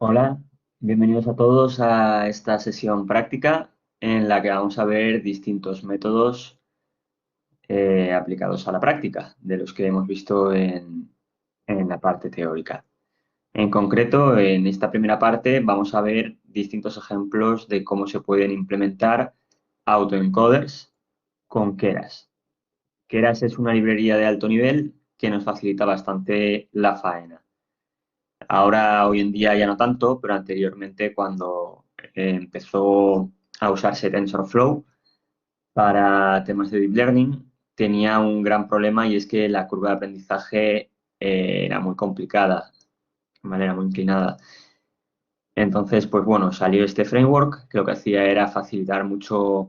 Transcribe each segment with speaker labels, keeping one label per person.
Speaker 1: Hola, bienvenidos a todos a esta sesión práctica en la que vamos a ver distintos métodos aplicados a la práctica de los que hemos visto en la parte teórica. En concreto, en esta primera parte vamos a ver distintos ejemplos de cómo se pueden implementar autoencoders con Keras. Keras es una librería de alto nivel que nos facilita bastante la faena. Ahora, hoy en día ya no tanto, pero anteriormente cuando empezó a usarse TensorFlow para temas de Deep Learning, tenía un gran problema y es que la curva de aprendizaje era muy complicada, de manera muy inclinada. Entonces, pues bueno, salió este framework que lo que hacía era facilitar mucho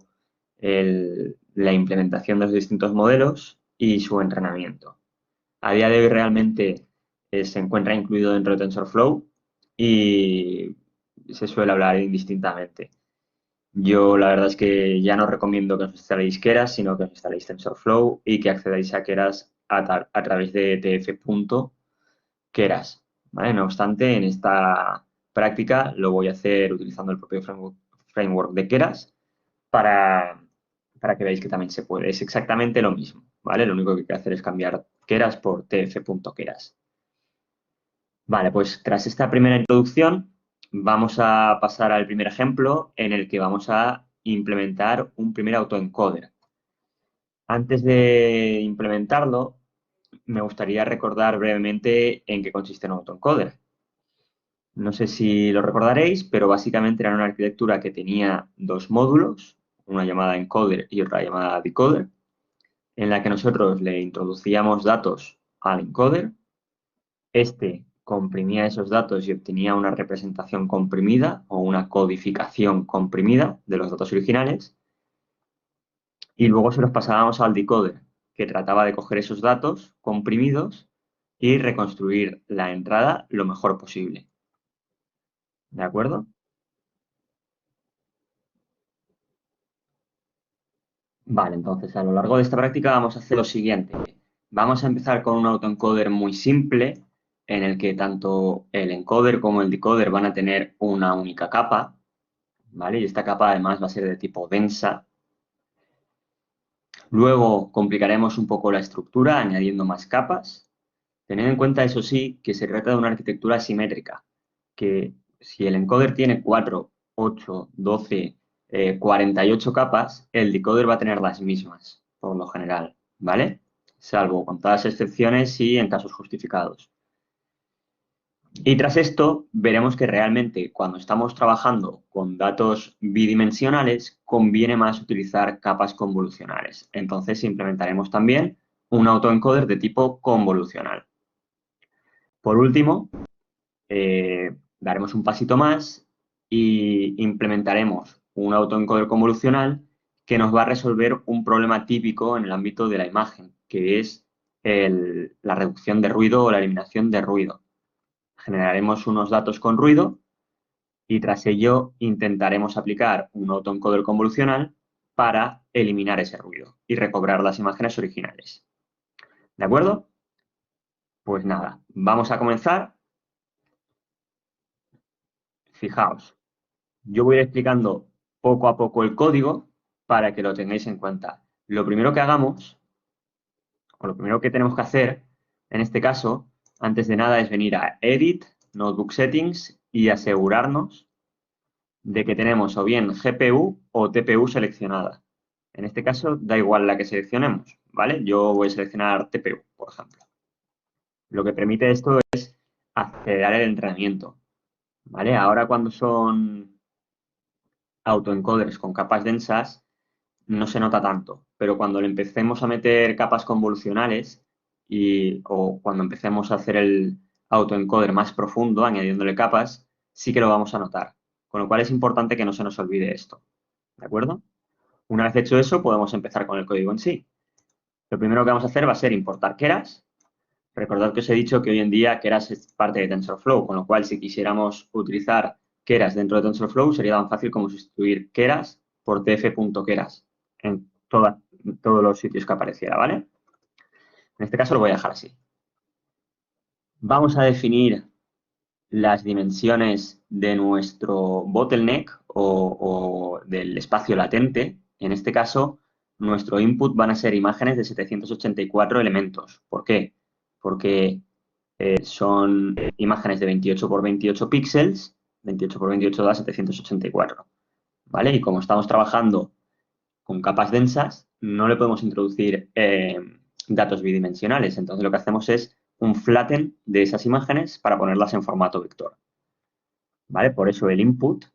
Speaker 1: la implementación de los distintos modelos y su entrenamiento. A día de hoy realmente se encuentra incluido dentro de TensorFlow y se suele hablar indistintamente. Yo la verdad es que ya no recomiendo que os instaléis Keras, sino que os instaléis TensorFlow y que accedáis a Keras a través de tf.keras, ¿vale? No obstante, en esta práctica lo voy a hacer utilizando el propio framework de Keras para, para que veáis que también se puede. Es exactamente lo mismo, ¿vale? Lo único que hay que hacer es cambiar Keras por tf.keras. Vale, pues tras esta primera introducción, vamos a pasar al primer ejemplo en el que vamos a implementar un primer autoencoder. Antes de implementarlo, me gustaría recordar brevemente en qué consiste un autoencoder. No sé si lo recordaréis, pero básicamente era una arquitectura que tenía dos módulos, una llamada encoder y otra llamada decoder, en la que nosotros le introducíamos datos al encoder. Este comprimía esos datos y obtenía una representación comprimida o una codificación comprimida de los datos originales. Y luego se los pasábamos al decoder, que trataba de coger esos datos comprimidos y reconstruir la entrada lo mejor posible. ¿De acuerdo? Vale, entonces a lo largo de esta práctica vamos a hacer lo siguiente. Vamos a empezar con un autoencoder muy simple, en el que tanto el encoder como el decoder van a tener una única capa, ¿vale? Y esta capa además va a ser de tipo densa. Luego complicaremos un poco la estructura añadiendo más capas. Tened en cuenta, eso sí, que se trata de una arquitectura simétrica, que si el encoder tiene 4, 8, 12, 48 capas, el decoder va a tener las mismas, por lo general, ¿vale? Salvo contadas excepciones y en casos justificados. Y tras esto, veremos que realmente cuando estamos trabajando con datos bidimensionales, conviene más utilizar capas convolucionales. Entonces, implementaremos también un autoencoder de tipo convolucional. Por último, daremos un pasito más y implementaremos un autoencoder convolucional que nos va a resolver un problema típico en el ámbito de la imagen, que es la reducción de ruido o la eliminación de ruido. Generaremos unos datos con ruido y tras ello intentaremos aplicar un autoencoder convolucional para eliminar ese ruido y recobrar las imágenes originales. ¿De acuerdo? Pues nada, vamos a comenzar. Fijaos, yo voy a ir explicando poco a poco el código para que lo tengáis en cuenta. Lo primero que hagamos, o lo primero que tenemos que hacer, en este caso, antes de nada, es venir a Edit, Notebook Settings y asegurarnos de que tenemos o bien GPU o TPU seleccionada. En este caso, da igual la que seleccionemos, ¿vale? Yo voy a seleccionar TPU, por ejemplo. Lo que permite esto es acelerar el entrenamiento, ¿vale? Ahora cuando son autoencoders con capas densas, no se nota tanto, pero cuando le empecemos a meter capas convolucionales o cuando empecemos a hacer el autoencoder más profundo, añadiéndole capas, sí que lo vamos a notar. Con lo cual es importante que no se nos olvide esto. ¿De acuerdo? Una vez hecho eso, podemos empezar con el código en sí. Lo primero que vamos a hacer va a ser importar Keras. Recordad que os he dicho que hoy en día Keras es parte de TensorFlow, con lo cual si quisiéramos utilizar Keras dentro de TensorFlow sería tan fácil como sustituir Keras por tf.keras en todos los sitios que apareciera, ¿vale? En este caso lo voy a dejar así. Vamos a definir las dimensiones de nuestro bottleneck o del espacio latente. En este caso, nuestro input van a ser imágenes de 784 elementos. ¿Por qué? Porque son imágenes de 28 por 28 píxeles, 28 por 28 da 784, ¿vale? Y como estamos trabajando con capas densas, no le podemos introducir datos bidimensionales. Entonces lo que hacemos es un flatten de esas imágenes para ponerlas en formato vector, ¿vale? Por eso el input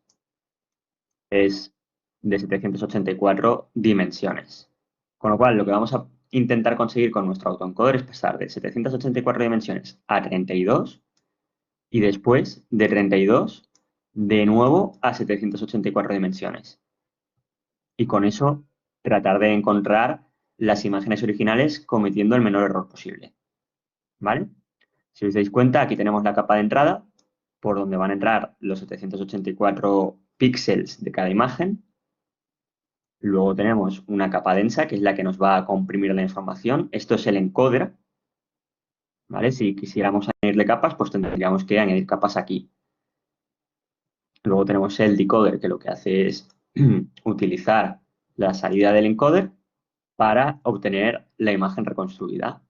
Speaker 1: es de 784 dimensiones. Con lo cual, lo que vamos a intentar conseguir con nuestro autoencoder es pasar de 784 dimensiones a 32 y después de 32 de nuevo a 784 dimensiones. Y con eso tratar de encontrar las imágenes originales cometiendo el menor error posible. ¿Vale? Si os dais cuenta, aquí tenemos la capa de entrada por donde van a entrar los 784 píxeles de cada imagen. Luego tenemos una capa densa, que es la que nos va a comprimir la información. Esto es el encoder. ¿Vale? Si quisiéramos añadirle capas, pues tendríamos que añadir capas aquí. Luego tenemos el decoder, que lo que hace es utilizar la salida del encoder para obtener la imagen reconstruida.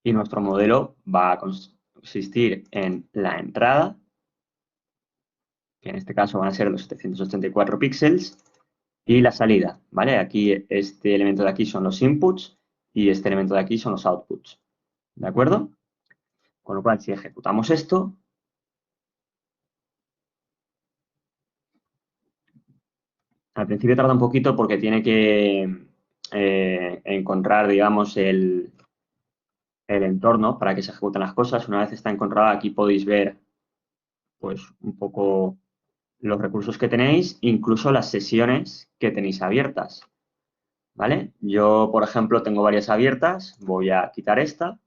Speaker 1: Y nuestro modelo va a consistir en la entrada, que en este caso van a ser los 784 píxeles, y la salida, ¿vale? Aquí este elemento de aquí son los inputs y este elemento de aquí son los outputs, ¿de acuerdo? Con lo cual, si ejecutamos esto, al principio tarda un poquito porque tiene que encontrar, digamos, el entorno para que se ejecuten las cosas. Una vez está encontrada, aquí podéis ver, pues, un poco los recursos que tenéis, incluso las sesiones que tenéis abiertas, ¿vale? Yo, por ejemplo, tengo varias abiertas. Voy a quitar esta.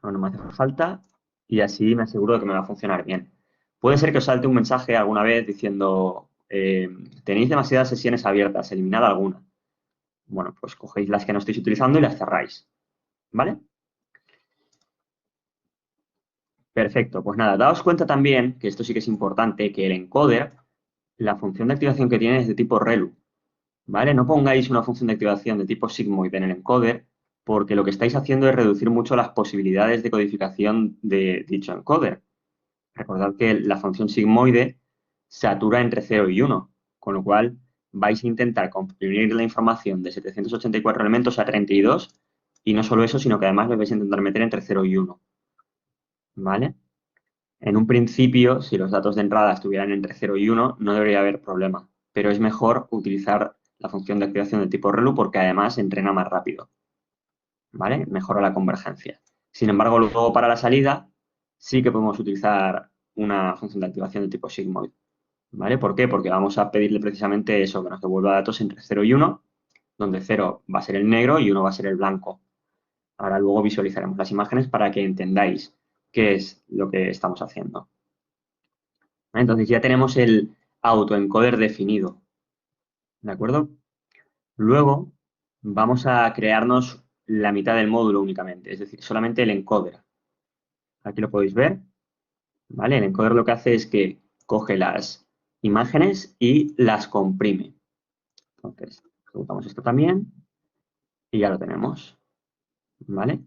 Speaker 1: No me hace falta. Y así me aseguro de que me va a funcionar bien. Puede ser que os salte un mensaje alguna vez diciendo, tenéis demasiadas sesiones abiertas, eliminad alguna. Bueno, pues cogéis las que no estáis utilizando y las cerráis, ¿vale? Perfecto, pues nada, daos cuenta también, que esto sí que es importante, que el encoder, la función de activación que tiene es de tipo ReLU, ¿vale? No pongáis una función de activación de tipo sigmoid en el encoder, porque lo que estáis haciendo es reducir mucho las posibilidades de codificación de dicho encoder. Recordad que la función sigmoide satura entre 0 y 1, con lo cual vais a intentar comprimir la información de 784 elementos a 32, y no solo eso, sino que además lo vais a intentar meter entre 0 y 1, ¿vale? En un principio, si los datos de entrada estuvieran entre 0 y 1, no debería haber problema, pero es mejor utilizar la función de activación de tipo ReLU porque además entrena más rápido, ¿vale? Mejora la convergencia. Sin embargo, luego para la salida sí que podemos utilizar una función de activación de tipo sigmoid, ¿vale? ¿Por qué? Porque vamos a pedirle precisamente eso, que nos devuelva datos entre 0 y 1, donde 0 va a ser el negro y 1 va a ser el blanco. Ahora luego visualizaremos las imágenes para que entendáis qué es lo que estamos haciendo. Entonces ya tenemos el autoencoder definido, ¿de acuerdo? Luego vamos a crearnos la mitad del módulo únicamente, es decir, solamente el encoder. Aquí lo podéis ver, ¿vale? El encoder lo que hace es que coge las imágenes y las comprime. Entonces, ejecutamos esto también y ya lo tenemos, ¿vale?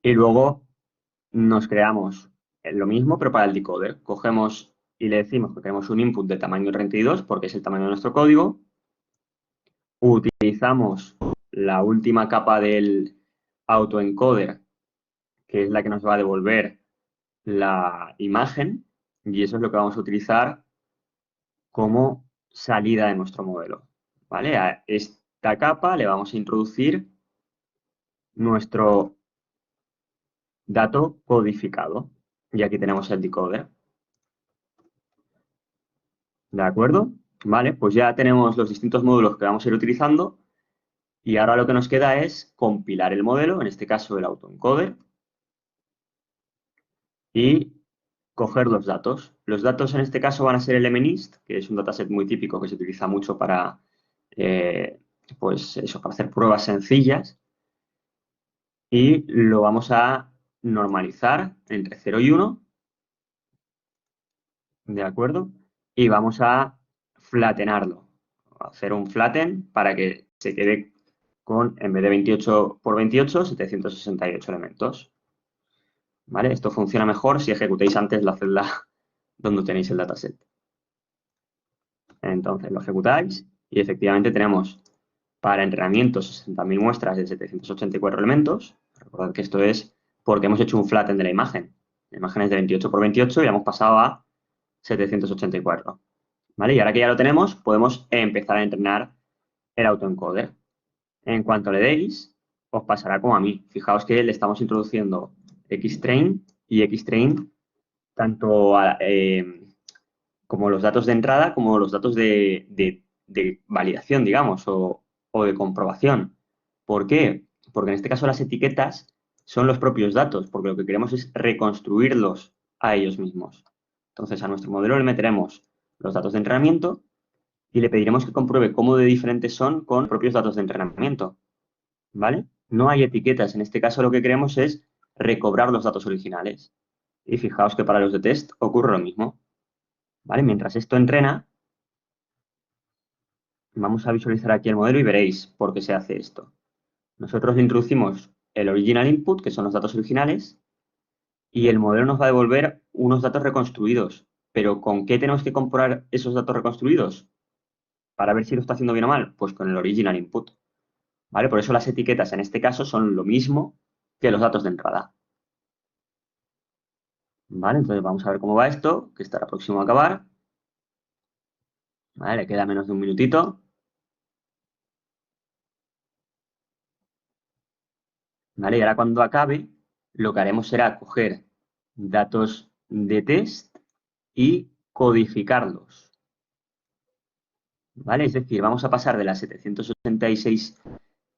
Speaker 1: Y luego nos creamos lo mismo, pero para el decoder. Cogemos y le decimos que queremos un input de tamaño 32 porque es el tamaño de nuestro código. Utilizamos la última capa del autoencoder, que es la que nos va a devolver la imagen, y eso es lo que vamos a utilizar como salida de nuestro modelo, ¿vale? A esta capa le vamos a introducir nuestro dato codificado, y aquí tenemos el decoder. ¿De acuerdo? Vale, pues ya tenemos los distintos módulos que vamos a ir utilizando y ahora lo que nos queda es compilar el modelo, en este caso el autoencoder, y coger los datos. Los datos en este caso van a ser el MNIST, que es un dataset muy típico que se utiliza mucho para, pues eso, para hacer pruebas sencillas. y lo vamos a normalizar entre 0 y 1, ¿de acuerdo? Y vamos a flattenarlo, hacer un flatten para que se quede con, en vez de 28 por 28, 768 elementos. ¿Vale? Esto funciona mejor si ejecutáis antes la celda donde tenéis el dataset. Entonces lo ejecutáis y efectivamente tenemos para entrenamiento 60.000 muestras de 784 elementos. Recordad que esto es porque hemos hecho un flatten de la imagen. La imagen es de 28 por 28 y la hemos pasado a 784. ¿Vale? Y ahora que ya lo tenemos, podemos empezar a entrenar el autoencoder. En cuanto le deis, os pasará como a mí. Fijaos que le estamos introduciendo xtrain y xtrain tanto como los datos de entrada como los datos de validación, digamos, o de comprobación. ¿Por qué? Porque en este caso las etiquetas son los propios datos, porque lo que queremos es reconstruirlos a ellos mismos. Entonces, a nuestro modelo le meteremos los datos de entrenamiento y le pediremos que compruebe cómo de diferentes son con los propios datos de entrenamiento. ¿Vale? No hay etiquetas. En este caso lo que queremos es recobrar los datos originales. Y fijaos que para los de test ocurre lo mismo. ¿Vale? Mientras esto entrena, vamos a visualizar aquí el modelo y veréis por qué se hace esto. Nosotros le introducimos el original input, que son los datos originales, y el modelo nos va a devolver unos datos reconstruidos. Pero ¿con qué tenemos que comprobar esos datos reconstruidos? Para ver si lo está haciendo bien o mal, pues con el original input. ¿Vale? Por eso las etiquetas en este caso son lo mismo que los datos de entrada. ¿Vale? Entonces vamos a ver cómo va esto, que estará próximo a acabar. ¿Vale? Le queda menos de un minutito. ¿Vale? Y ahora cuando acabe, lo que haremos será coger datos de test y codificarlos. ¿Vale? Es decir, vamos a pasar de las 786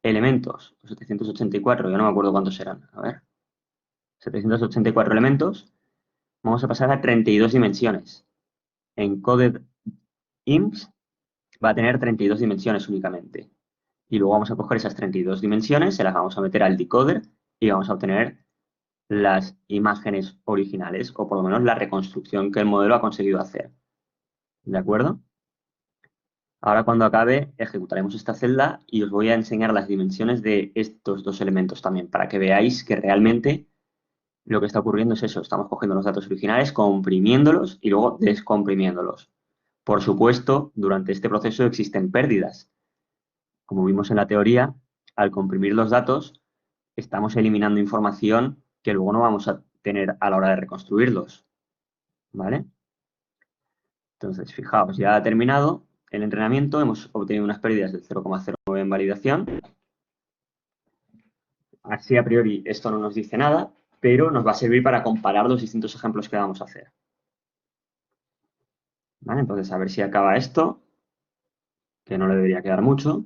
Speaker 1: elementos, o 784, yo no me acuerdo cuántos serán. A ver, 784 elementos, vamos a pasar a 32 dimensiones. Encoded imps va a tener 32 dimensiones únicamente. Y luego vamos a coger esas 32 dimensiones, se las vamos a meter al decoder y vamos a obtener las imágenes originales, o por lo menos la reconstrucción que el modelo ha conseguido hacer. ¿De acuerdo? Ahora cuando acabe ejecutaremos esta celda y os voy a enseñar las dimensiones de estos dos elementos también, para que veáis que realmente lo que está ocurriendo es eso. Estamos cogiendo los datos originales, comprimiéndolos y luego descomprimiéndolos. Por supuesto, durante este proceso existen pérdidas. Como vimos en la teoría, al comprimir los datos, estamos eliminando información que luego no vamos a tener a la hora de reconstruirlos. ¿Vale? Entonces, fijaos, ya ha terminado el entrenamiento, hemos obtenido unas pérdidas del 0,09 en validación. Así a priori esto no nos dice nada, pero nos va a servir para comparar los distintos ejemplos que vamos a hacer. ¿Vale? Entonces, a ver si acaba esto, que no le debería quedar mucho.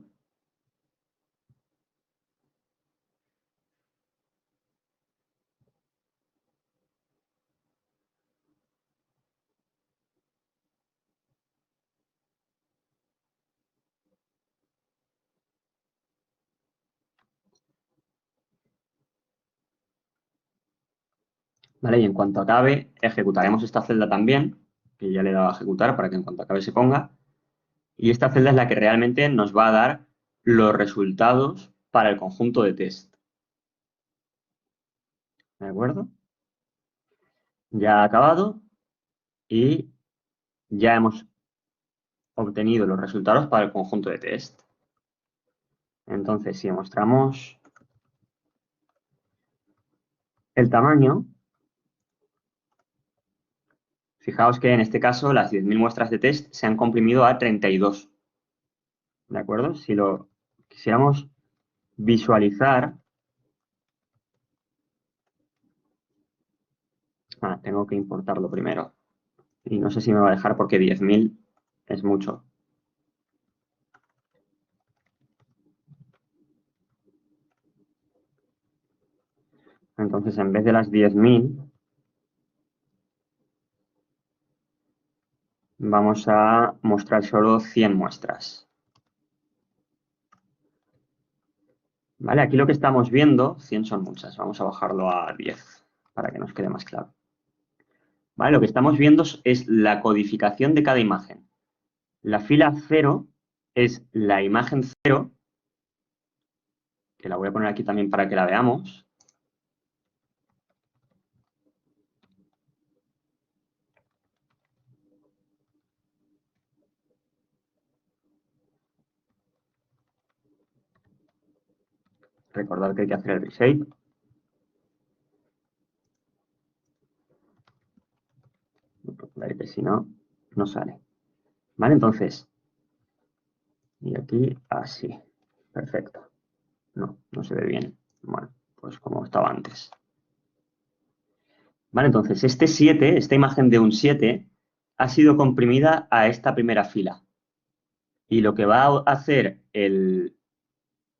Speaker 1: ¿Vale? Y en cuanto acabe, ejecutaremos esta celda también, que ya le he dado a ejecutar para que en cuanto acabe se ponga. Y esta celda es la que realmente nos va a dar los resultados para el conjunto de test. ¿De acuerdo? Ya ha acabado y ya hemos obtenido los resultados para el conjunto de test. Entonces, si mostramos el tamaño, fijaos que en este caso las 10.000 muestras de test se han comprimido a 32. ¿De acuerdo? Si lo quisiéramos visualizar, tengo que importarlo primero. Y no sé si me va a dejar porque 10.000 es mucho. Entonces, en vez de las 10.000, vamos a mostrar solo 100 muestras. ¿Vale? Aquí lo que estamos viendo, 100 son muchas, vamos a bajarlo a 10 para que nos quede más claro. ¿Vale? Lo que estamos viendo es la codificación de cada imagen. La fila 0 es la imagen 0, que la voy a poner aquí también para que la veamos. Recordad que hay que hacer el reshape. Que si no, no sale. ¿Vale? Entonces, y aquí así. Perfecto. No, no se ve bien. Bueno, pues como estaba antes. Vale, entonces este 7, esta imagen de un 7, ha sido comprimida a esta primera fila. Y lo que va a hacer el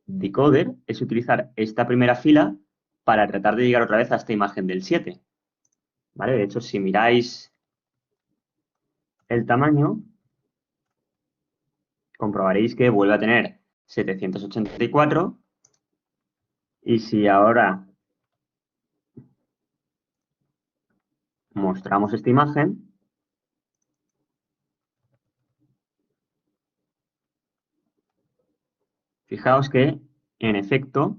Speaker 1: decoder es utilizar esta primera fila para tratar de llegar otra vez a esta imagen del 7. ¿Vale? De hecho, si miráis el tamaño, comprobaréis que vuelve a tener 784. Y si ahora mostramos esta imagen, fijaos que, en efecto,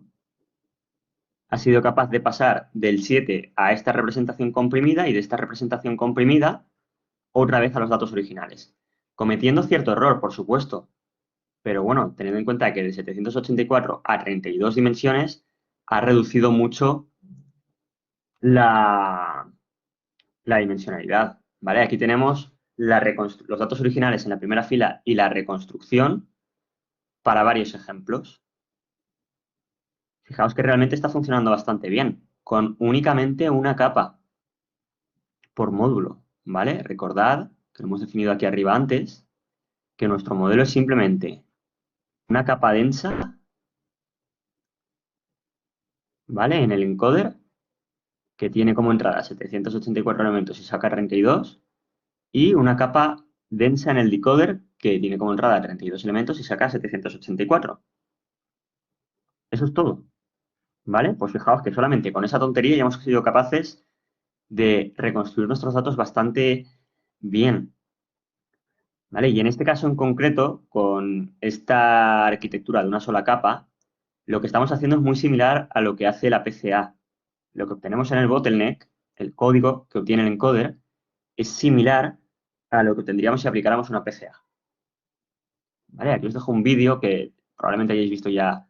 Speaker 1: ha sido capaz de pasar del 7 a esta representación comprimida y de esta representación comprimida otra vez a los datos originales. Cometiendo cierto error, por supuesto, pero bueno, teniendo en cuenta que de 784 a 32 dimensiones ha reducido mucho la dimensionalidad, ¿vale? Aquí tenemos los datos originales en la primera fila y la reconstrucción para varios ejemplos. Fijaos que realmente está funcionando bastante bien, con únicamente una capa por módulo, ¿vale? Recordad, que lo hemos definido aquí arriba antes, que nuestro modelo es simplemente una capa densa, ¿vale? En el encoder, que tiene como entrada 784 elementos y saca 32, y una capa densa en el decoder, que tiene como entrada 32 elementos y saca 784. Eso es todo, ¿vale? Pues fijaos que solamente con esa tontería ya hemos sido capaces de reconstruir nuestros datos bastante bien, ¿vale? Y en este caso en concreto, con esta arquitectura de una sola capa, lo que estamos haciendo es muy similar a lo que hace la PCA. Lo que obtenemos en el bottleneck, el código que obtiene el encoder, es similar a lo que tendríamos si aplicáramos una PCA. ¿Vale? Aquí os dejo un vídeo que probablemente hayáis visto ya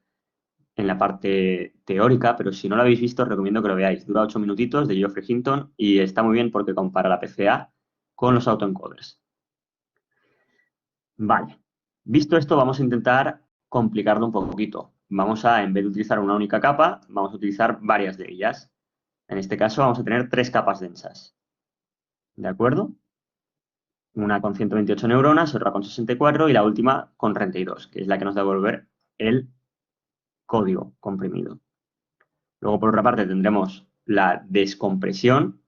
Speaker 1: en la parte teórica, pero si no lo habéis visto, os recomiendo que lo veáis. Dura 8 minutitos de Geoffrey Hinton y está muy bien porque compara la PCA con los autoencoders. Vale. Visto esto, vamos a intentar complicarlo un poquito. Vamos a, en vez de utilizar una única capa, vamos a utilizar varias de ellas. En este caso vamos a tener 3 capas densas. ¿De acuerdo? Una con 128 neuronas, otra con 64 y la última con 32, que es la que nos va a devolver el código comprimido. Luego, por otra parte, tendremos la descompresión,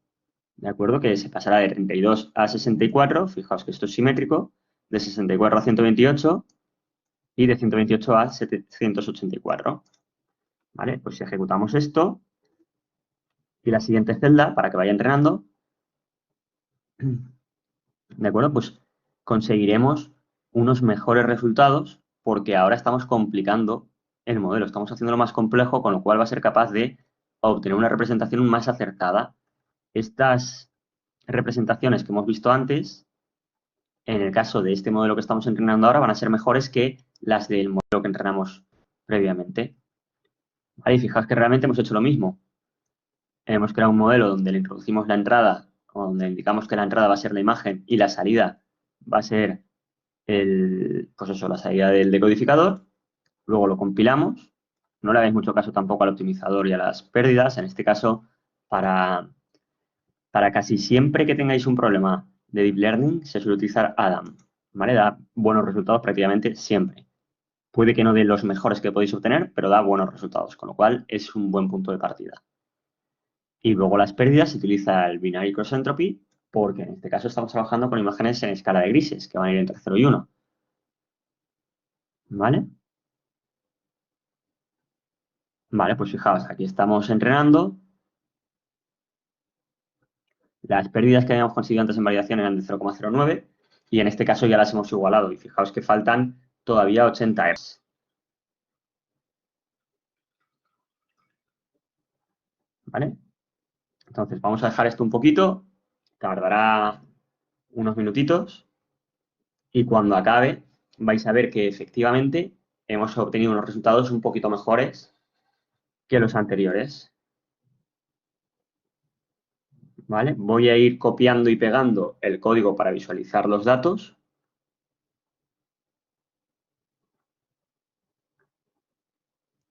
Speaker 1: ¿de acuerdo? Que se pasará de 32 a 64, fijaos que esto es simétrico, de 64 a 128 y de 128 a 784. ¿Vale? Pues si ejecutamos esto y la siguiente celda, para que vaya entrenando, ¿de acuerdo? Pues conseguiremos unos mejores resultados porque ahora estamos complicando el modelo, estamos haciéndolo más complejo, con lo cual va a ser capaz de obtener una representación más acertada. Estas representaciones que hemos visto antes, en el caso de este modelo que estamos entrenando ahora, van a ser mejores que las del modelo que entrenamos previamente. Ahí fijaos que realmente hemos hecho lo mismo. Hemos creado un modelo donde le introducimos la entrada, o donde indicamos que la entrada va a ser la imagen y la salida va a ser pues eso, la salida del decodificador. Luego lo compilamos. No le hagáis mucho caso tampoco al optimizador y a las pérdidas. En este caso, para casi siempre que tengáis un problema de Deep Learning, se suele utilizar Adam. ¿Vale? Da buenos resultados prácticamente siempre. Puede que no dé los mejores que podéis obtener, pero da buenos resultados, con lo cual es un buen punto de partida. Y luego las pérdidas se utiliza el Binary Cross Entropy, porque en este caso estamos trabajando con imágenes en escala de grises, que van a ir entre 0 y 1. ¿Vale? Vale, pues fijaos, aquí estamos entrenando. Las pérdidas que habíamos conseguido antes en validación eran de 0,09 y en este caso ya las hemos igualado. Y fijaos que faltan todavía 80 Hz. ¿Vale? Entonces vamos a dejar esto un poquito, tardará unos minutitos y cuando acabe vais a ver que efectivamente hemos obtenido unos resultados un poquito mejores que los anteriores. ¿Vale? Voy a ir copiando y pegando el código para visualizar los datos.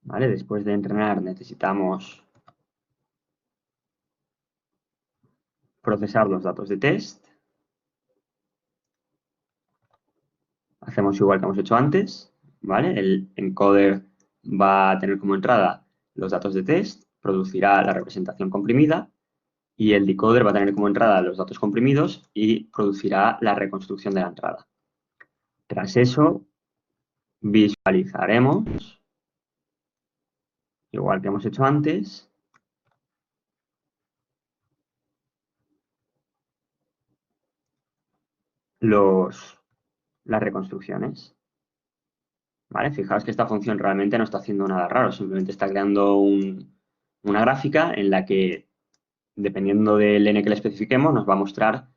Speaker 1: ¿Vale? Después de entrenar necesitamos procesar los datos de test. Hacemos igual que hemos hecho antes. ¿Vale? El encoder va a tener como entrada los datos de test, producirá la representación comprimida y el decoder va a tener como entrada los datos comprimidos y producirá la reconstrucción de la entrada. Tras eso, visualizaremos, igual que hemos hecho antes, las reconstrucciones. ¿Vale? Fijaos que esta función realmente no está haciendo nada raro, simplemente está creando una gráfica en la que, dependiendo del n que le especifiquemos, nos va a mostrar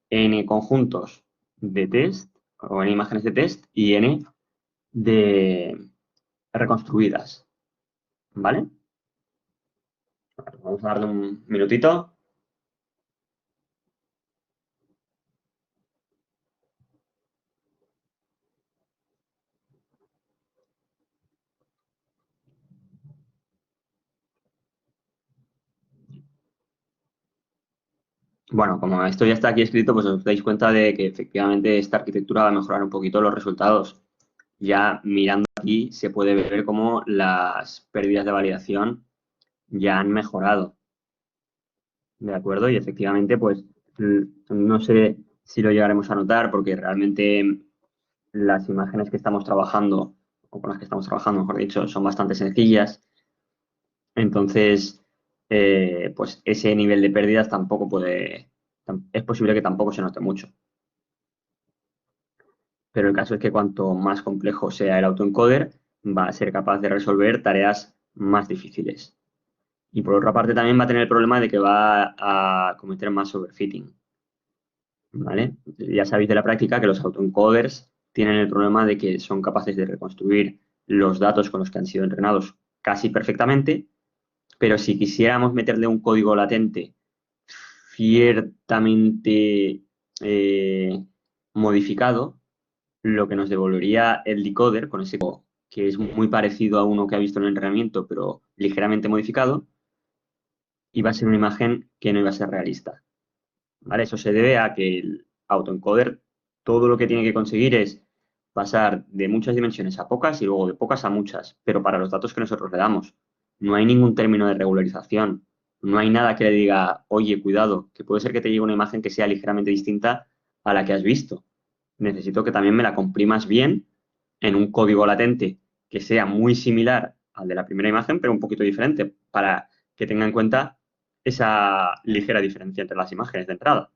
Speaker 1: n conjuntos de test o n imágenes de test y n de reconstruidas. ¿Vale? Vamos a darle un minutito. Bueno, como esto ya está aquí escrito, pues os dais cuenta de que efectivamente esta arquitectura va a mejorar un poquito los resultados. Ya mirando aquí se puede ver cómo las pérdidas de validación ya han mejorado. ¿De acuerdo? Y efectivamente, pues no sé si lo llegaremos a notar porque realmente las imágenes que estamos trabajando, o con las que estamos trabajando, mejor dicho, son bastante sencillas. Entonces, pues ese nivel de pérdidas tampoco es posible que tampoco se note mucho. Pero el caso es que cuanto más complejo sea el autoencoder, va a ser capaz de resolver tareas más difíciles. Y por otra parte también va a tener el problema de que va a cometer más overfitting. ¿Vale? Ya sabéis de la práctica que los autoencoders tienen el problema de que son capaces de reconstruir los datos con los que han sido entrenados casi perfectamente, pero si quisiéramos meterle un código latente ciertamente modificado, lo que nos devolvería el decoder con ese código, que es muy parecido a uno que ha visto en el entrenamiento, pero ligeramente modificado, iba a ser una imagen que no iba a ser realista. ¿Vale? Eso se debe a que el autoencoder todo lo que tiene que conseguir es pasar de muchas dimensiones a pocas y luego de pocas a muchas, pero para los datos que nosotros le damos. No hay ningún término de regularización, no hay nada que le diga, oye, cuidado, que puede ser que te llegue una imagen que sea ligeramente distinta a la que has visto. Necesito que también me la comprimas bien en un código latente que sea muy similar al de la primera imagen, pero un poquito diferente, para que tenga en cuenta esa ligera diferencia entre las imágenes de entrada.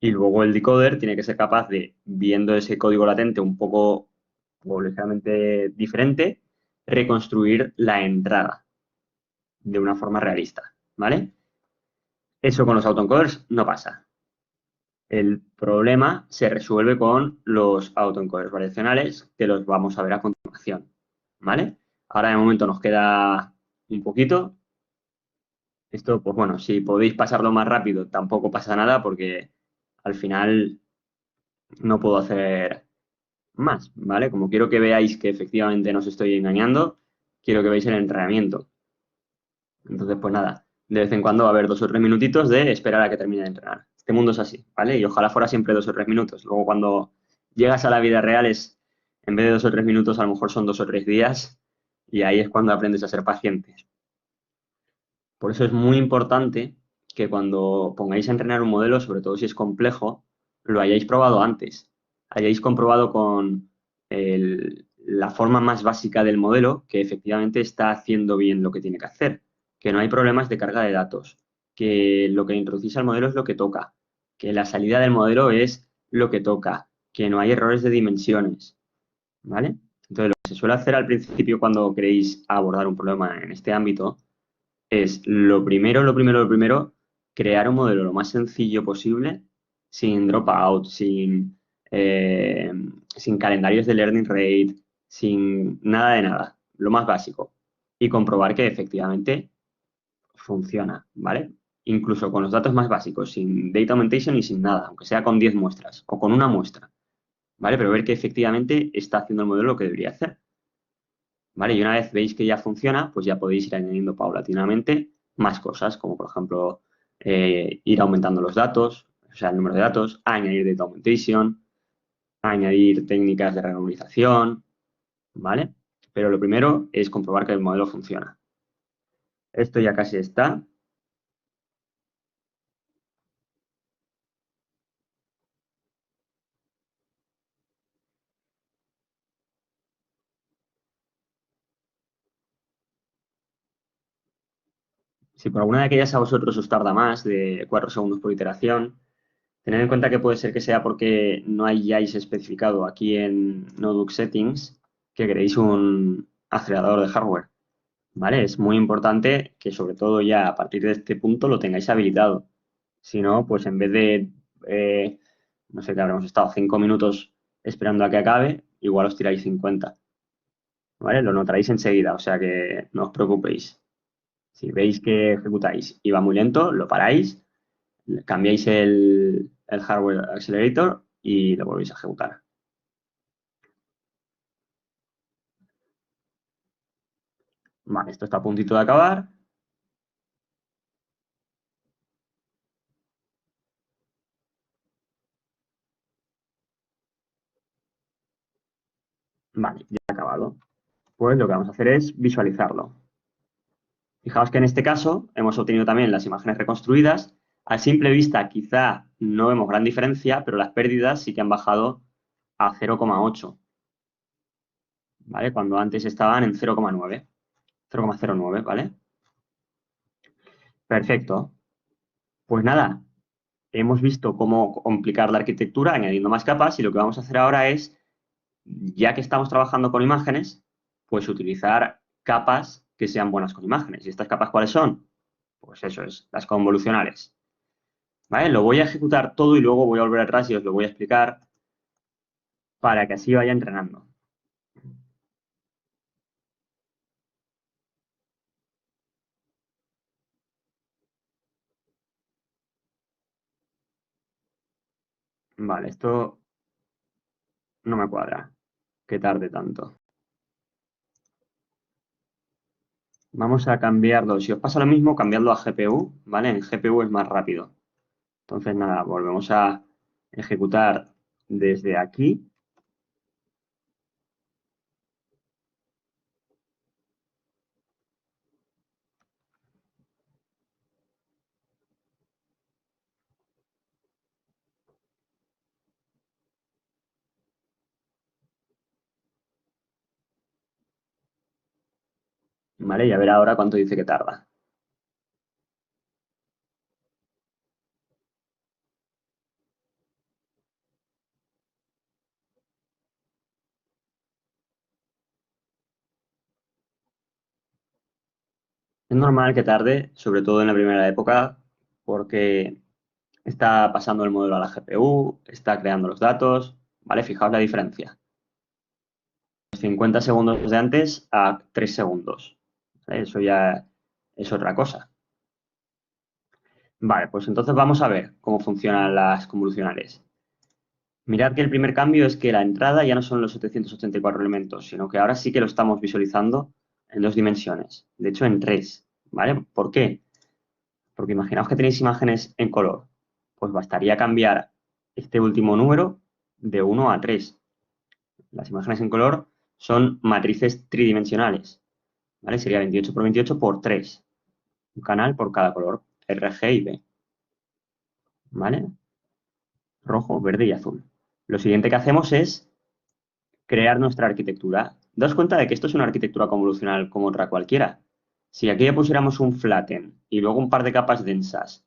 Speaker 1: Y luego el decoder tiene que ser capaz de, viendo ese código latente un poco o ligeramente diferente, reconstruir la entrada de una forma realista, ¿vale? Eso con los autoencoders no pasa. El problema se resuelve con los autoencoders variacionales, que los vamos a ver a continuación, ¿vale? Ahora de momento nos queda un poquito. Esto, pues bueno, si podéis pasarlo más rápido, tampoco pasa nada porque al final no puedo hacer más, ¿vale? Como quiero que veáis que efectivamente no os estoy engañando, quiero que veáis el entrenamiento. Entonces, pues nada, de vez en cuando va a haber 2 o 3 minutitos de esperar a que termine de entrenar. Este mundo es así, ¿vale? Y ojalá fuera siempre 2 o 3 minutos. Luego cuando llegas a la vida real es, en vez de 2 o 3 minutos, a lo mejor son 2 o 3 días y ahí es cuando aprendes a ser paciente. Por eso es muy importante que cuando pongáis a entrenar un modelo, sobre todo si es complejo, lo hayáis probado antes. Hayáis comprobado con la forma más básica del modelo que efectivamente está haciendo bien lo que tiene que hacer, que no hay problemas de carga de datos, que lo que introducís al modelo es lo que toca, que la salida del modelo es lo que toca, que no hay errores de dimensiones, ¿vale? Entonces, lo que se suele hacer al principio cuando queréis abordar un problema en este ámbito es crear un modelo lo más sencillo posible, sin dropout, eh, sin calendarios de learning rate, sin nada de nada, lo más básico. Y comprobar que efectivamente funciona, ¿vale? Incluso con los datos más básicos, sin data augmentation y sin nada, aunque sea con 10 muestras o con una muestra, ¿vale? Pero ver que efectivamente está haciendo el modelo lo que debería hacer. ¿Vale? Y una vez veis que ya funciona, pues ya podéis ir añadiendo paulatinamente más cosas, como por ejemplo ir aumentando los datos, o sea, el número de datos, añadir data augmentation, añadir técnicas de renormalización, ¿vale? Pero lo primero es comprobar que el modelo funciona. Esto ya casi está. Si por alguna de aquellas a vosotros os tarda más de 4 segundos por iteración, tened en cuenta que puede ser que sea porque no hayáis especificado aquí en Notebook Settings que queréis un acelerador de hardware. ¿Vale? Es muy importante que sobre todo ya a partir de este punto lo tengáis habilitado. Si no, pues en vez de, no sé, que habremos estado 5 minutos esperando a que acabe, igual os tiráis 50. ¿Vale? Lo notaréis enseguida, o sea que no os preocupéis. Si veis que ejecutáis y va muy lento, lo paráis, cambiáis el hardware accelerator y lo volvéis a ejecutar. Vale, esto está a puntito de acabar. Vale, ya ha acabado. Pues lo que vamos a hacer es visualizarlo. Fijaos que en este caso hemos obtenido también las imágenes reconstruidas. A simple vista quizá no vemos gran diferencia, pero las pérdidas sí que han bajado a 0,8, ¿vale? Cuando antes estaban en 0,9, 0,09, ¿vale? Perfecto. Pues nada, hemos visto cómo complicar la arquitectura añadiendo más capas y lo que vamos a hacer ahora es, ya que estamos trabajando con imágenes, pues utilizar capas que sean buenas con imágenes. ¿Y estas capas cuáles son? Pues eso es, las convolucionales. ¿Vale? Lo voy a ejecutar todo y luego voy a volver atrás y os lo voy a explicar para que así vaya entrenando. Vale, esto no me cuadra. Que tarde tanto. Vamos a cambiarlo. Si os pasa lo mismo, cambiarlo a GPU, ¿vale? En GPU es más rápido. Entonces, nada, volvemos a ejecutar desde aquí. ¿Vale? Y a ver ahora cuánto dice que tarda. Es normal que tarde, sobre todo en la primera época, porque está pasando el modelo a la GPU, está creando los datos, ¿vale? Fijaos la diferencia. 50 segundos de antes a 3 segundos. ¿Vale? Eso ya es otra cosa. Vale, pues entonces vamos a ver cómo funcionan las convolucionales. Mirad que el primer cambio es que la entrada ya no son los 784 elementos, sino que ahora sí que lo estamos visualizando en 2 dimensiones. De hecho, en 3. ¿Vale? ¿Por qué? Porque imaginaos que tenéis imágenes en color. Pues bastaría cambiar este último número de 1 a 3. Las imágenes en color son matrices tridimensionales. ¿Vale? Sería 28 por 28 por 3. Un canal por cada color, R, G y B. ¿Vale? Rojo, verde y azul. Lo siguiente que hacemos es crear nuestra arquitectura. Daos cuenta de que esto es una arquitectura convolucional como otra cualquiera. Si aquí ya pusiéramos un flatten y luego un par de capas densas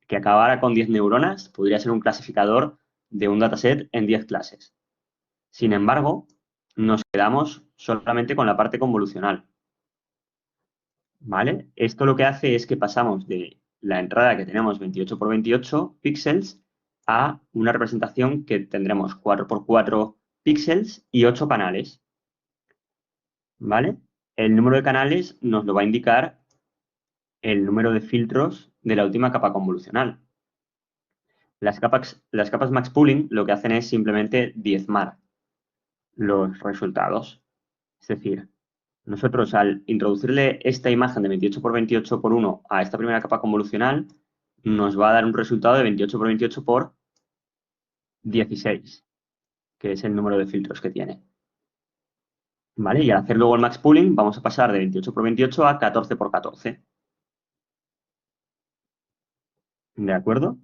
Speaker 1: que acabara con 10 neuronas, podría ser un clasificador de un dataset en 10 clases. Sin embargo, nos quedamos solamente con la parte convolucional. ¿Vale? Esto lo que hace es que pasamos de la entrada que tenemos 28 por 28 píxeles a una representación que tendremos 4 por 4 píxeles y 8 canales. ¿Vale? El número de canales nos lo va a indicar el número de filtros de la última capa convolucional. Las capas max pooling lo que hacen es simplemente diezmar los resultados. Es decir, nosotros al introducirle esta imagen de 28 por 28 por 1 a esta primera capa convolucional, nos va a dar un resultado de 28 por 28 por 16, que es el número de filtros que tiene. ¿Vale? Y al hacer luego el max pooling, vamos a pasar de 28 por 28 a 14 por 14. ¿De acuerdo?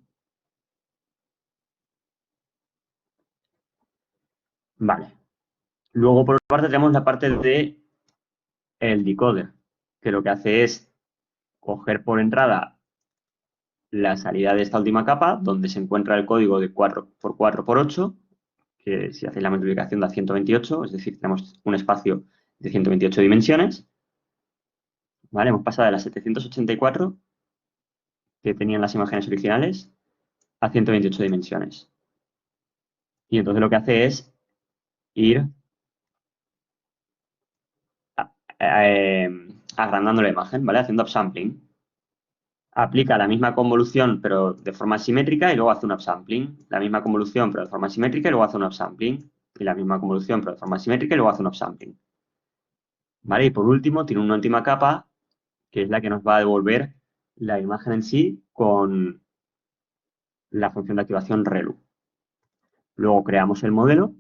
Speaker 1: Vale. Luego, por otra parte, tenemos la parte de el decoder, que lo que hace es coger por entrada la salida de esta última capa, donde se encuentra el código de 4 por 4 por 8, que si hacéis la multiplicación da 128, es decir, tenemos un espacio de 128 dimensiones. ¿Vale? Hemos pasado de las 784 que tenían las imágenes originales a 128 dimensiones. Y entonces lo que hace es ir agrandando la imagen, ¿vale? Haciendo upsampling. Aplica la misma convolución pero de forma simétrica y luego hace un upsampling. La misma convolución pero de forma simétrica y luego hace un upsampling. Y la misma convolución pero de forma simétrica y luego hace un upsampling. ¿Vale? Y por último tiene una última capa que es la que nos va a devolver la imagen en sí con la función de activación ReLU. Luego creamos el modelo.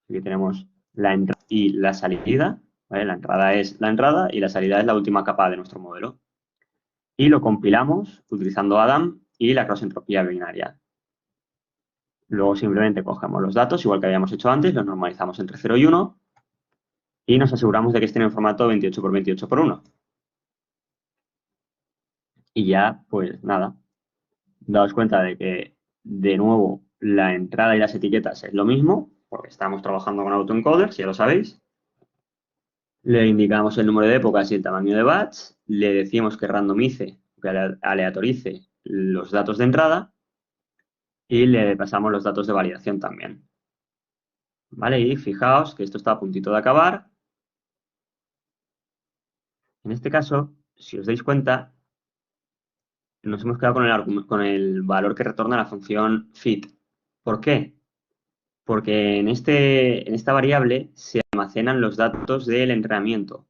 Speaker 1: Aquí tenemos la entrada y la salida. ¿Vale? La entrada es la entrada y la salida es la última capa de nuestro modelo. Y lo compilamos utilizando Adam y la cross-entropía binaria. Luego simplemente cogemos los datos, igual que habíamos hecho antes, los normalizamos entre 0 y 1 y nos aseguramos de que estén en formato 28 por 28 por 1. Y ya, pues nada, daos cuenta de que, de nuevo, la entrada y las etiquetas es lo mismo, porque estamos trabajando con autoencoders, ya lo sabéis. Le indicamos el número de épocas y el tamaño de batch, le decimos que randomice, que aleatorice los datos de entrada y le pasamos los datos de validación también. ¿Vale? Y fijaos que esto está a puntito de acabar. En este caso, si os dais cuenta, nos hemos quedado con el valor que retorna la función fit. ¿Por qué? Porque en esta variable se almacenan los datos del entrenamiento.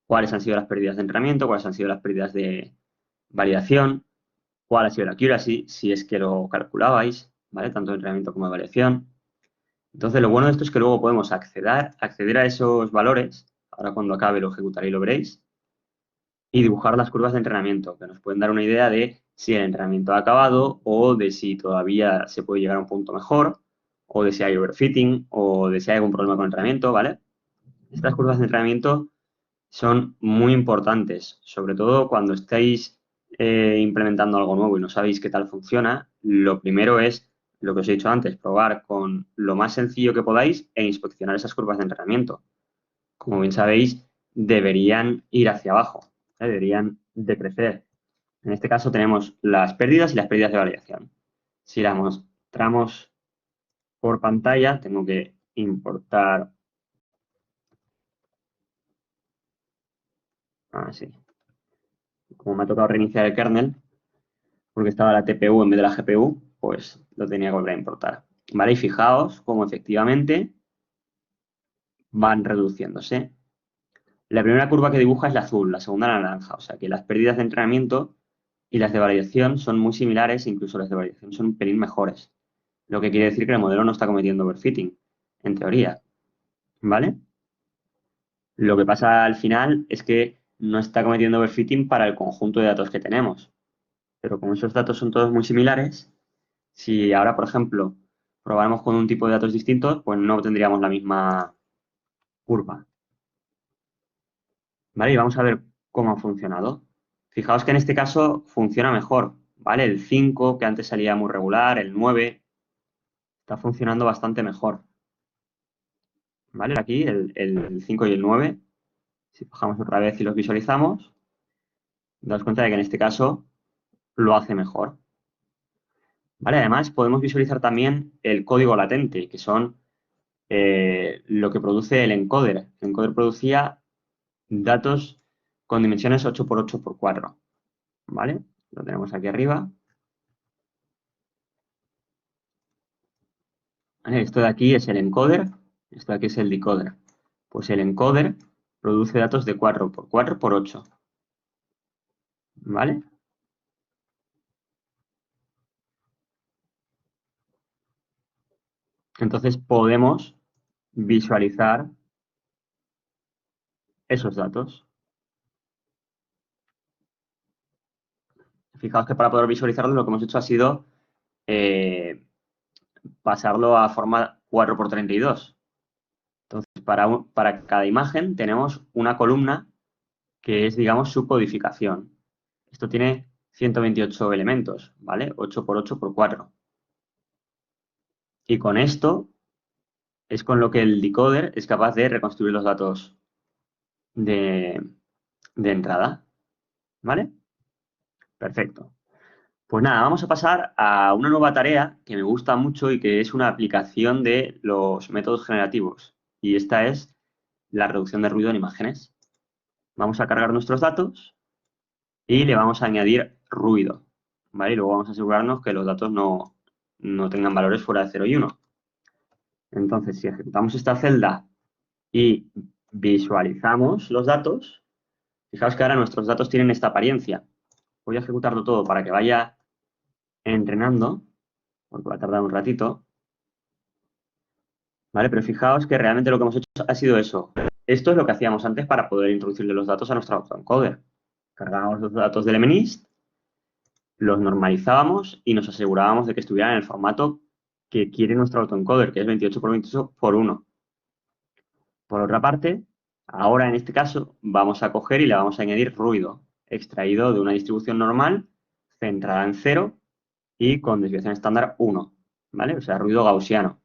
Speaker 1: Cuáles han sido las pérdidas de entrenamiento, cuáles han sido las pérdidas de validación, cuál ha sido la accuracy, si es que lo calculabais, ¿vale? Tanto de entrenamiento como de variación. Entonces, lo bueno de esto es que luego podemos acceder a esos valores. Ahora cuando acabe lo ejecutaré y lo veréis. Y dibujar las curvas de entrenamiento, que nos pueden dar una idea de si el entrenamiento ha acabado o de si todavía se puede llegar a un punto mejor, o de si hay overfitting, o de si hay algún problema con el entrenamiento, ¿vale? Estas curvas de entrenamiento son muy importantes, sobre todo cuando estáis implementando algo nuevo y no sabéis qué tal funciona. Lo primero es, lo que os he dicho antes, probar con lo más sencillo que podáis e inspeccionar esas curvas de entrenamiento. Como bien sabéis, deberían ir hacia abajo, deberían decrecer. En este caso tenemos las pérdidas y las pérdidas de variación. Si las mostramos por pantalla, tengo que importar. Así. Como me ha tocado reiniciar el kernel, porque estaba la TPU en vez de la GPU, pues lo tenía que volver a importar. ¿Vale? Y fijaos cómo efectivamente van reduciéndose. La primera curva que dibuja es la azul, la segunda la naranja. O sea que las pérdidas de entrenamiento y las de validación son muy similares, incluso las de validación son un pelín mejores. Lo que quiere decir que el modelo no está cometiendo overfitting, en teoría. ¿Vale? Lo que pasa al final es que no está cometiendo overfitting para el conjunto de datos que tenemos. Pero como esos datos son todos muy similares, si ahora, por ejemplo, probáramos con un tipo de datos distintos, pues no obtendríamos la misma curva. ¿Vale? Y vamos a ver cómo ha funcionado. Fijaos que en este caso funciona mejor, ¿vale? El 5, que antes salía muy regular, el 9, está funcionando bastante mejor. ¿Vale? Aquí el 5 y el 9, si bajamos otra vez y los visualizamos, daos cuenta de que en este caso lo hace mejor. ¿Vale? Además, podemos visualizar también el código latente, que son lo que produce el encoder. El encoder producía datos con dimensiones 8x8x4. ¿Vale? Lo tenemos aquí arriba. ¿Vale? Esto de aquí es el encoder, esto de aquí es el decoder. Pues el encoder produce datos de 4x4x8. ¿Vale? Entonces podemos visualizar esos datos. Fijaos que para poder visualizarlo lo que hemos hecho ha sido eh, pasarlo a forma 4x32. Entonces, para cada imagen tenemos una columna que es, digamos, su codificación. Esto tiene 128 elementos, ¿vale? 8x8x4. Y con esto es con lo que el decoder es capaz de reconstruir los datos de, de entrada, ¿vale? Perfecto. Pues nada, vamos a pasar a una nueva tarea que me gusta mucho y que es una aplicación de los métodos generativos. Y esta es la reducción de ruido en imágenes. Vamos a cargar nuestros datos y le vamos a añadir ruido, ¿vale? Y luego vamos a asegurarnos que los datos no tengan valores fuera de 0 y 1. Entonces, si ejecutamos esta celda y visualizamos los datos, fijaos que ahora nuestros datos tienen esta apariencia. Voy a ejecutarlo todo para que vaya entrenando, porque va a tardar un ratito, ¿vale? Pero fijaos que realmente lo que hemos hecho ha sido eso. Esto es lo que hacíamos antes para poder introducirle los datos a nuestro autoencoder. Cargábamos los datos del MNIST, los normalizábamos y nos asegurábamos de que estuvieran en el formato que quiere nuestro autoencoder, que es 28x28x1. Por otra parte, ahora en este caso vamos a coger y le vamos a añadir ruido, extraído de una distribución normal, centrada en 0 y con desviación estándar 1, ¿vale? O sea, ruido gaussiano.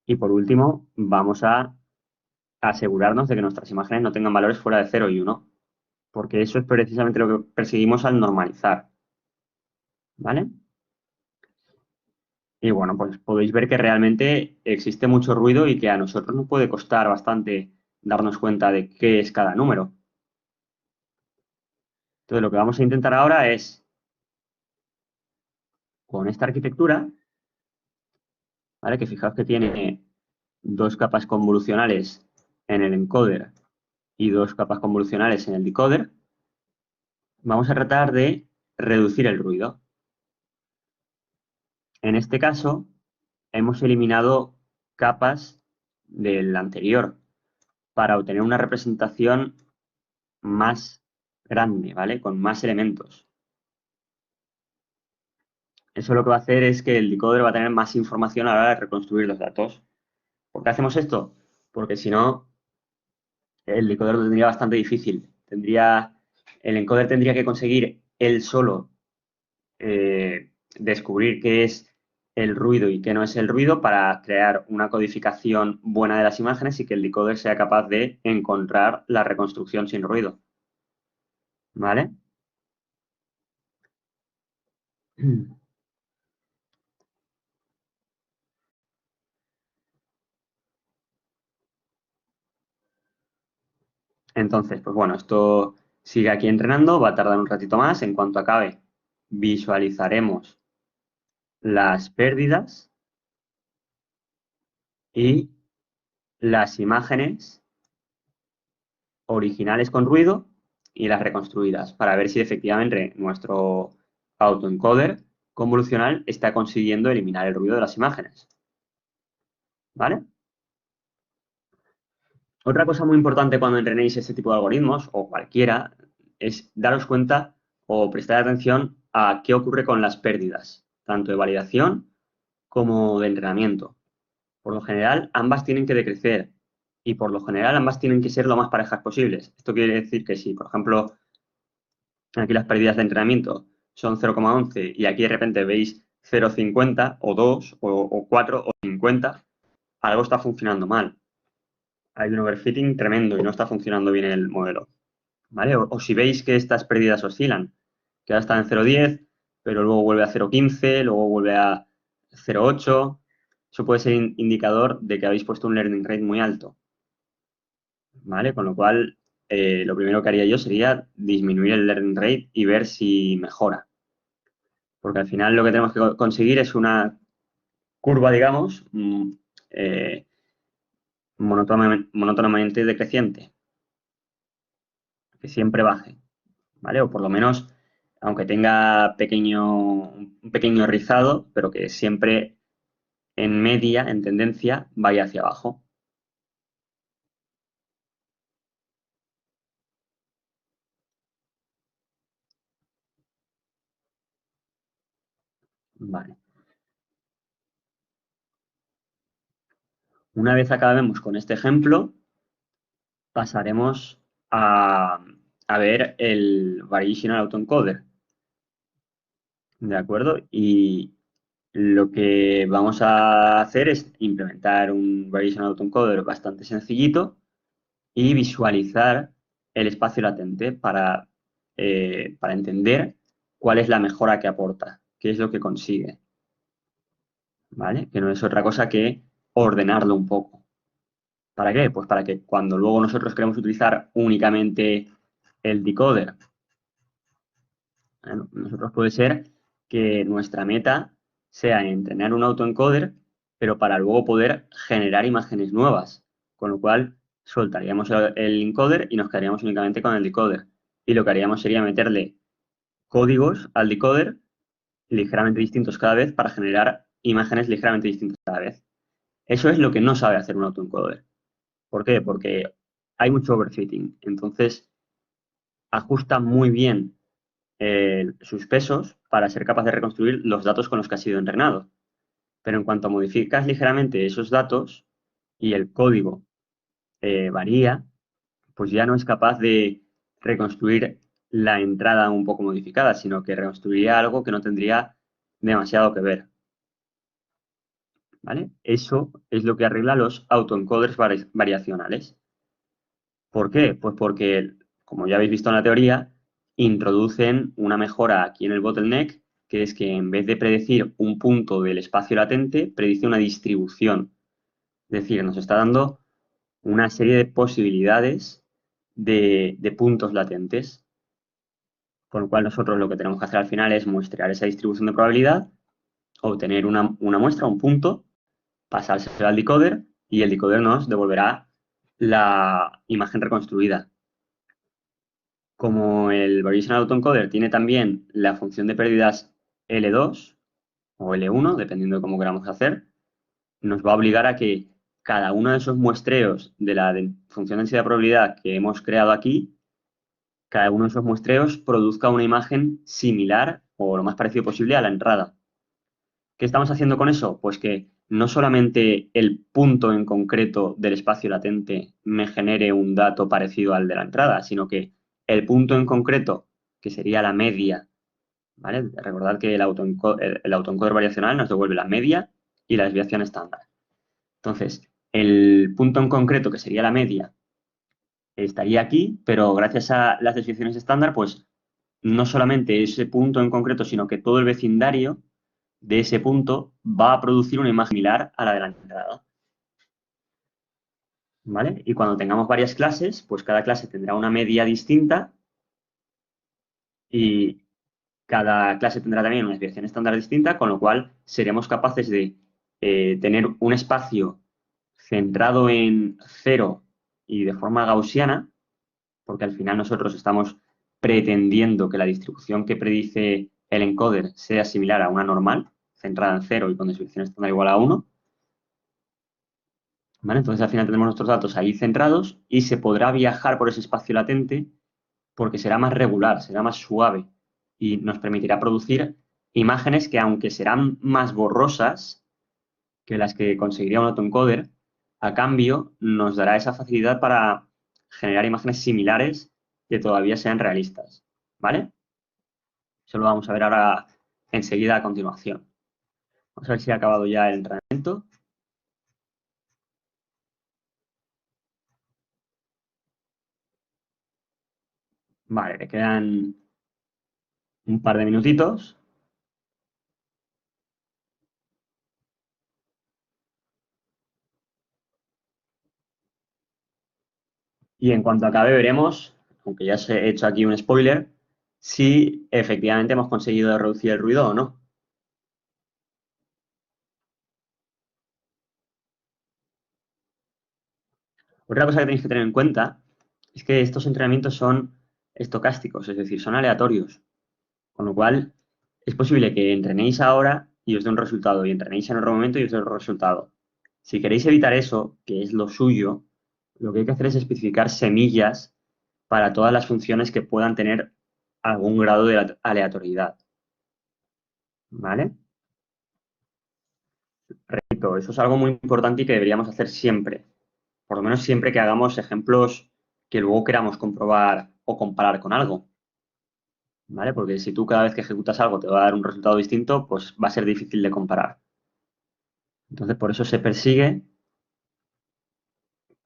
Speaker 1: Y por último, vamos a asegurarnos de que nuestras imágenes no tengan valores fuera de 0 y 1, porque eso es precisamente lo que perseguimos al normalizar, ¿vale? Y bueno, pues podéis ver que realmente existe mucho ruido y que a nosotros nos puede costar bastante darnos cuenta de qué es cada número. Entonces, lo que vamos a intentar ahora es, con esta arquitectura, ¿vale? Que fijaos que tiene dos capas convolucionales en el encoder y dos capas convolucionales en el decoder, vamos a tratar de reducir el ruido. En este caso, hemos eliminado capas del anterior para obtener una representación más grande, ¿vale? Con más elementos. Eso lo que va a hacer es que el decoder va a tener más información a la hora de reconstruir los datos. ¿Por qué hacemos esto? Porque si no, el decoder lo tendría bastante difícil. El encoder tendría que conseguir él solo descubrir qué es el ruido y qué no es el ruido para crear una codificación buena de las imágenes y que el decoder sea capaz de encontrar la reconstrucción sin ruido. ¿Vale? Entonces, pues bueno, esto sigue aquí entrenando, va a tardar un ratito más. En cuanto acabe, visualizaremos las pérdidas y las imágenes originales con ruido y las reconstruidas para ver si efectivamente nuestro autoencoder convolucional está consiguiendo eliminar el ruido de las imágenes. ¿Vale? Otra cosa muy importante cuando entrenéis este tipo de algoritmos, o cualquiera, es daros cuenta o prestar atención a qué ocurre con las pérdidas, tanto de validación como de entrenamiento. Por lo general, ambas tienen que decrecer y por lo general ambas tienen que ser lo más parejas posibles. Esto quiere decir que si, por ejemplo, aquí las pérdidas de entrenamiento son 0,11 y aquí de repente veis 0,50 o 2 o 4 o 50, algo está funcionando mal. Hay un overfitting tremendo y no está funcionando bien el modelo. ¿Vale? O si veis que estas pérdidas oscilan, que ahora está en 0,10, pero luego vuelve a 0,15, luego vuelve a 0,8, eso puede ser indicador de que habéis puesto un learning rate muy alto. ¿Vale? Con lo cual, lo primero que haría yo sería disminuir el learning rate y ver si mejora. Porque al final lo que tenemos que conseguir es una curva, digamos, monótonamente decreciente, que siempre baje, ¿vale? O por lo menos, aunque tenga un pequeño rizado, pero que siempre en media, en tendencia, vaya hacia abajo. Vale. Una vez acabemos con este ejemplo, pasaremos a ver el Variational Autoencoder. ¿De acuerdo? Y lo que vamos a hacer es implementar un Variational Autoencoder bastante sencillito y visualizar el espacio latente para entender cuál es la mejora que aporta, qué es lo que consigue, ¿vale? Que no es otra cosa que ordenarlo un poco. ¿Para qué? Pues para que cuando luego nosotros queremos utilizar únicamente el decoder, bueno, nosotros puede ser que nuestra meta sea entrenar un autoencoder, pero para luego poder generar imágenes nuevas, con lo cual soltaríamos el encoder y nos quedaríamos únicamente con el decoder. Y lo que haríamos sería meterle códigos al decoder ligeramente distintos cada vez para generar imágenes ligeramente distintas cada vez. Eso es lo que no sabe hacer un autoencoder. ¿Por qué? Porque hay mucho overfitting. Entonces, ajusta muy bien sus pesos para ser capaz de reconstruir los datos con los que ha sido entrenado. Pero en cuanto modificas ligeramente esos datos y el código varía, pues ya no es capaz de reconstruir la entrada un poco modificada, sino que reconstruiría algo que no tendría demasiado que ver. ¿Vale? Eso es lo que arregla los autoencoders variacionales. ¿Por qué? Pues porque, como ya habéis visto en la teoría, introducen una mejora aquí en el bottleneck, que es que en vez de predecir un punto del espacio latente, predice una distribución. Es decir, nos está dando una serie de posibilidades de puntos latentes, con lo cual nosotros lo que tenemos que hacer al final es muestrear esa distribución de probabilidad, obtener una muestra, un punto, pasárselo al decoder y el decoder nos devolverá la imagen reconstruida. Como el Variational Autoencoder tiene también la función de pérdidas L2 o L1, dependiendo de cómo queramos hacer, nos va a obligar a que cada uno de esos muestreos de la función de densidad de probabilidad que hemos creado aquí, cada uno de esos muestreos produzca una imagen similar o lo más parecido posible a la entrada. ¿Qué estamos haciendo con eso? Pues que no solamente el punto en concreto del espacio latente me genere un dato parecido al de la entrada, sino que el punto en concreto, que sería la media, ¿vale? Recordad que el autoencoder variacional nos devuelve la media y la desviación estándar. Entonces, el punto en concreto, que sería la media, estaría aquí, pero gracias a las desviaciones estándar, pues no solamente ese punto en concreto, sino que todo el vecindario de ese punto va a producir una imagen similar a la de la entrada. ¿Vale? Y cuando tengamos varias clases, pues cada clase tendrá una media distinta y cada clase tendrá también una desviación estándar distinta, con lo cual seremos capaces de tener un espacio centrado en cero y de forma gaussiana, porque al final nosotros estamos pretendiendo que la distribución que predice el encoder sea similar a una normal, centrada en cero y con desviación estándar igual a 1. ¿Vale? Entonces al final tenemos nuestros datos ahí centrados y se podrá viajar por ese espacio latente porque será más regular, será más suave y nos permitirá producir imágenes que, aunque serán más borrosas que las que conseguiría un autoencoder, a cambio nos dará esa facilidad para generar imágenes similares que todavía sean realistas, ¿vale? Eso lo vamos a ver ahora enseguida a continuación. Vamos a ver si ha acabado ya el entrenamiento. Vale, le quedan un par de minutitos. Y en cuanto acabe veremos, aunque ya se he hecho aquí un spoiler, si efectivamente hemos conseguido reducir el ruido o no. Otra cosa que tenéis que tener en cuenta es que estos entrenamientos son estocásticos, es decir, son aleatorios. Con lo cual, es posible que entrenéis ahora y os dé un resultado, y entrenéis en otro momento y os dé otro resultado. Si queréis evitar eso, que es lo suyo, lo que hay que hacer es especificar semillas para todas las funciones que puedan tener algún grado de aleatoriedad. ¿Vale? Repito, eso es algo muy importante y que deberíamos hacer siempre. Por lo menos siempre que hagamos ejemplos que luego queramos comprobar o comparar con algo. ¿Vale? Porque si tú cada vez que ejecutas algo te va a dar un resultado distinto, pues va a ser difícil de comparar. Entonces, por eso se persigue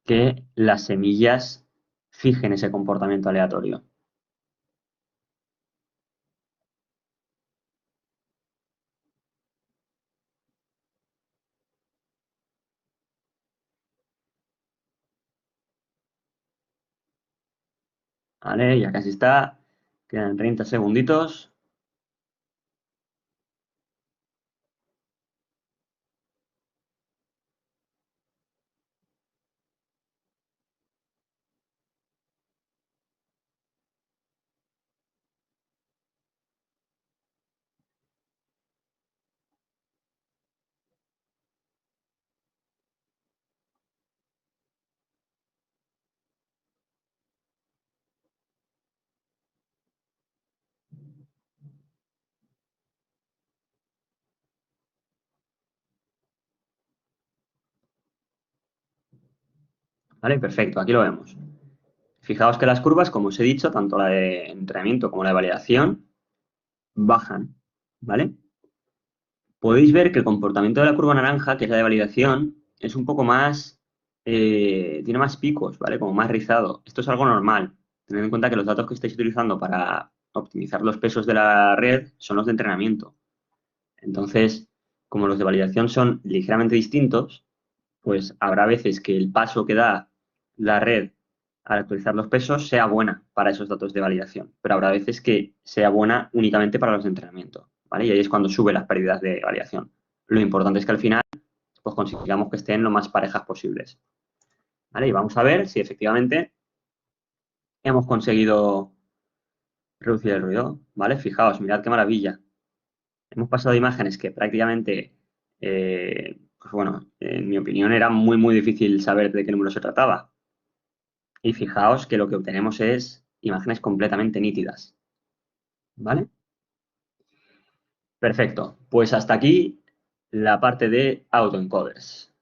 Speaker 1: que las semillas fijen ese comportamiento aleatorio. ¿Vale? Ya casi está. Quedan 30 segunditos. ¿Vale? Perfecto, aquí lo vemos. Fijaos que las curvas, como os he dicho, tanto la de entrenamiento como la de validación, bajan. ¿Vale? Podéis ver que el comportamiento de la curva naranja, que es la de validación, es un poco más, tiene más picos, ¿vale? Como más rizado. Esto es algo normal. Tened en cuenta que los datos que estáis utilizando para optimizar los pesos de la red son los de entrenamiento. Entonces, como los de validación son ligeramente distintos, pues habrá veces que el paso que da la red al actualizar los pesos sea buena para esos datos de validación, pero habrá veces que sea buena únicamente para los de entrenamiento, ¿vale? Y ahí es cuando sube las pérdidas de validación. Lo importante es que al final pues consigamos que estén lo más parejas posibles, ¿vale? Y vamos a ver si efectivamente hemos conseguido reducir el ruido, ¿vale? Fijaos, mirad qué maravilla. Hemos pasado de imágenes que prácticamente, pues bueno, en mi opinión era muy, muy difícil saber de qué número se trataba. Y fijaos que lo que obtenemos es imágenes completamente nítidas. ¿Vale? Perfecto. Pues hasta aquí la parte de autoencoders.